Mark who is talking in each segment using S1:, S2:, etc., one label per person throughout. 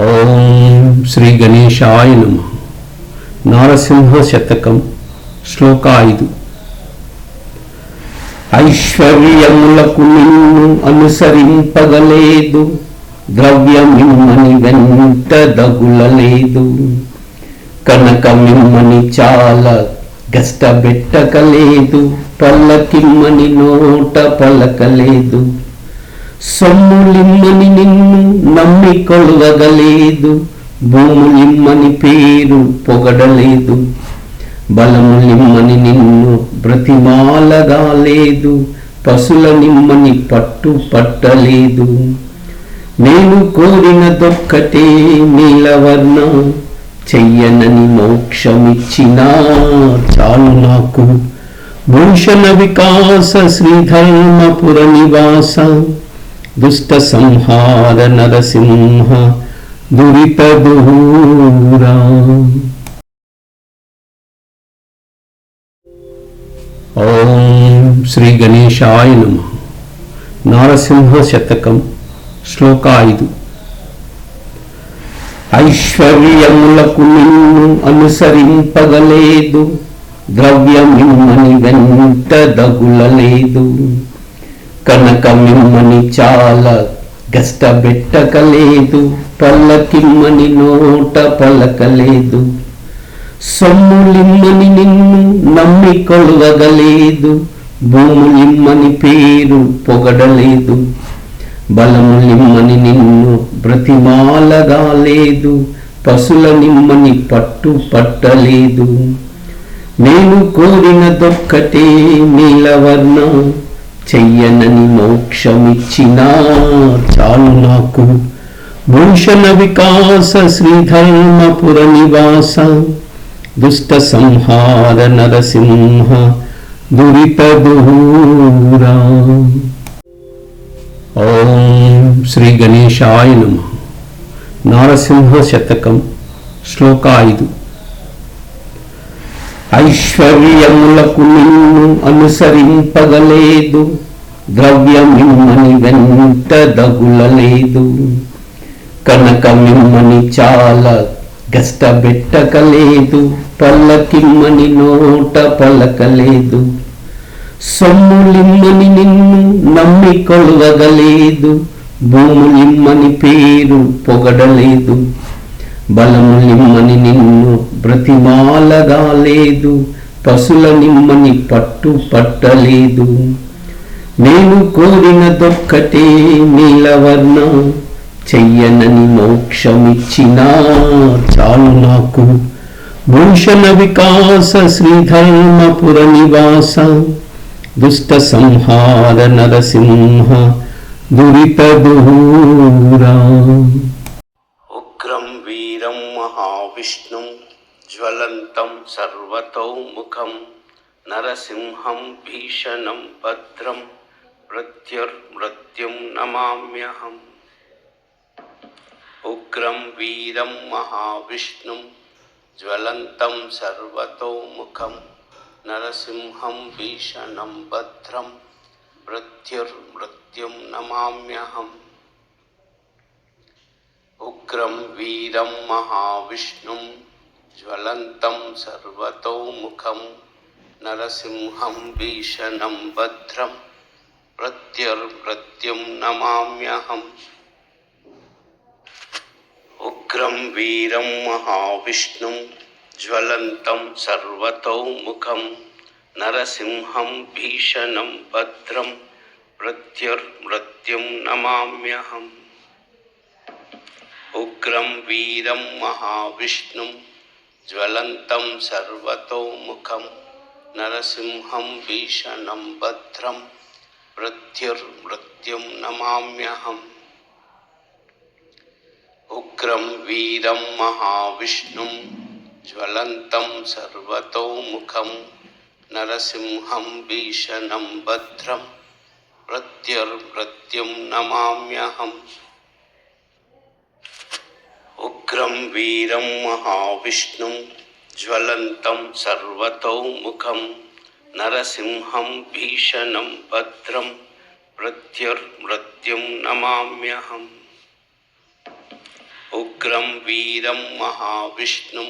S1: ఓం శ్రీ గణేశాయ నమః. నారసింహ శతకం శ్లోక 5. ఐశ్వర్యములకు నిన్ను అనుసరింపగలేదు, ద్రవ్యమిమ్మని వెంట దగులలేదు. కనకమిమ్మని చాలా గష్టబెట్టకలేదు, పల్లకిమ్మని నోట పలకలేదు. సొమ్ములిమ్మని నిన్ను నమ్మి కొలువగలేదు, భూములిమ్మని పేరు పొగడలేదు. బలములిమ్మని నిన్ను బ్రతిమాలగాలేదు, పశుల నిమ్మని పట్టు పట్టలేదు. నేను కోరినదొక్కటే నీలవర్ణ, చెయ్యనని మోక్షమిచ్చినా చాలు నాకు. భూషణ వికాస శ్రీధర్మపుర నివాస, దుష్ట సంహార నరసింహ దురిత దూరా. ఓం శ్రీ గణేశాయ నమః. నారసింహ శతకం శ్లోక 5. ఐశ్వర్యములకు నిన్ను అనుసరింపగలేదు, ద్రవ్యమిమ్మని వెంట దగులలేదు. కనకమిమ్మని చాలా గష్టబెట్టకలేదు, పల్లకిమ్మని నోట పలకలేదు. సొమ్ములిమ్మని నిన్ను నమ్మి కొలువగలేదు, భూములిమ్మని పేరు పొగడలేదు. బలములిమ్మని నిన్ను బ్రతిమాలగాలేదు, పశుల నిమ్మని పట్టు పట్టలేదు. నేను కోరినదొక్కటే నీలవర్ణ, చెయ్యనని మోక్షమిచ్చినా చాలు నాకు. భూషణ వికాస శ్రీధర్మపుర నివాస, దుష్ట సంహార నరసింహ దురిత దూరా. ఓం శ్రీ గణేశాయ నమః. నారసింహ శతకం శ్లోక 5. ఐశ్వర్యములకు నిన్ను అనుసరింపగలేదు, ద్రవ్యమిమ్మని వెంట దగులలేదు. కనకమిమ్మని చాలా గష్టబెట్టకలేదు, పల్లకిమ్మని నోట పలకలేదు. సొమ్ములిమ్మని నిన్ను నమ్మి కొలువగలేదు, భూములిమ్మని పేరు పొగడలేదు. బలములిమ్మని నిన్ను బ్రతిమాలగాలేదు, పశుల నిమ్మని పట్టు పట్టలేదు. నేను కోరినదొక్కటే నీలవర్ణ, చెయ్యనని మోక్షమిచ్చినా చాలు నాకు. భూషణ వికాస శ్రీధర్మపుర నివాస, దుష్ట సంహార నరసింహ దురిత దూరా.
S2: ఉగ్రం వీరం మహావిష్ణుం జ్వలంతం సర్వతోముఖం, నరసింహం భీషణం భద్రం మృత్యుర్మృత్యుం నమామ్యహం. ఉగ్రం వీరం మహావిష్ణుం జ్వలంతం సర్వతోముఖం, నరసింహం భీషణం భద్రం మృత్యుర్మృత్యుం నమామ్యహం. ఉగ్రం వీరం మహావిష్ణుం జ్వలంతం సర్వతోముఖం, నరసింహం భీషణం భద్రం మృత్యుర్మృత్యుం నమామ్యహం. ఉగ్రం వీరం మహావిష్ణుం జ్వలంతం సర్వతోముఖం, నరసింహం భీషణం భద్రం మృత్యుర్మృత్యుం నమామ్యహం. ఉగ్రం వీరం మహావిష్ణుం జ్వలంతం సర్వతోముఖం, నరసింహం భీషణం భద్రం మృత్యుర్మృత్యుం నమామ్యహం. ఉగ్రం వీరం మహావిష్ణుం జ్వలంతం సర్వతోముఖం, నరసింహం భీషణం భద్రం మృత్యుర్మృత్యుం నమామ్యహం. ఉగ్రం వీరం మహావిష్ణుం జ్వలంతం సర్వతోముఖం, నరసింహం భీషణం భద్రం మృత్యుర్మృత్యుం నమామ్యహం. उग्रं वीरं महाविष्णुं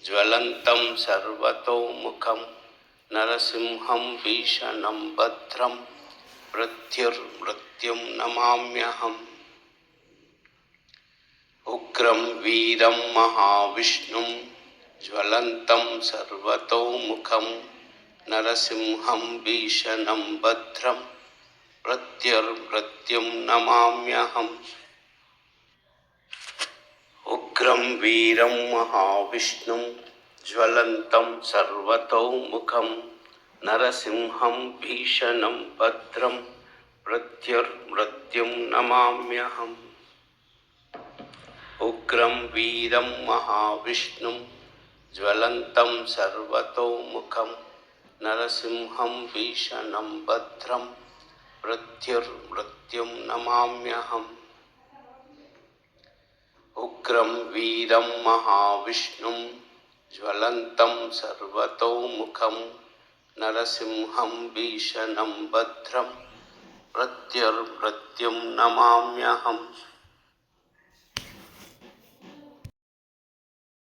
S2: ज्वलन्तं सर्वतोमुखं नरसिंहं भीषणं भद्रं मृत्युर्मृत्युं नमाम्यहम् उग्रं वीरं महाविष्णुं ज्वलन्तं सर्वतोमुखं नरसिंहं भीषणं भद्रं मृत्युर्मृत्युं नमाम्यहम् उग्रं वीरं महाविष्णुं ज्वलन्तं सर्वतोमुखं नरसिंहं भीषणं भद्रं मृत्युर्मृत्युं नमाम्यहम् उग्रं वीरं महाविष्णुं ज्वलन्तं सर्वतोमुखं नरसिंहं भीषणं भद्रं मृत्युर्मृत्युं नमाम्यहम् उग्रं वीरं महाविष्णुं ज्वलन्तं सर्वतोमुखं नरसिंहं भीषणं भद्रं मृत्युर्मृत्युं नमाम्यहम्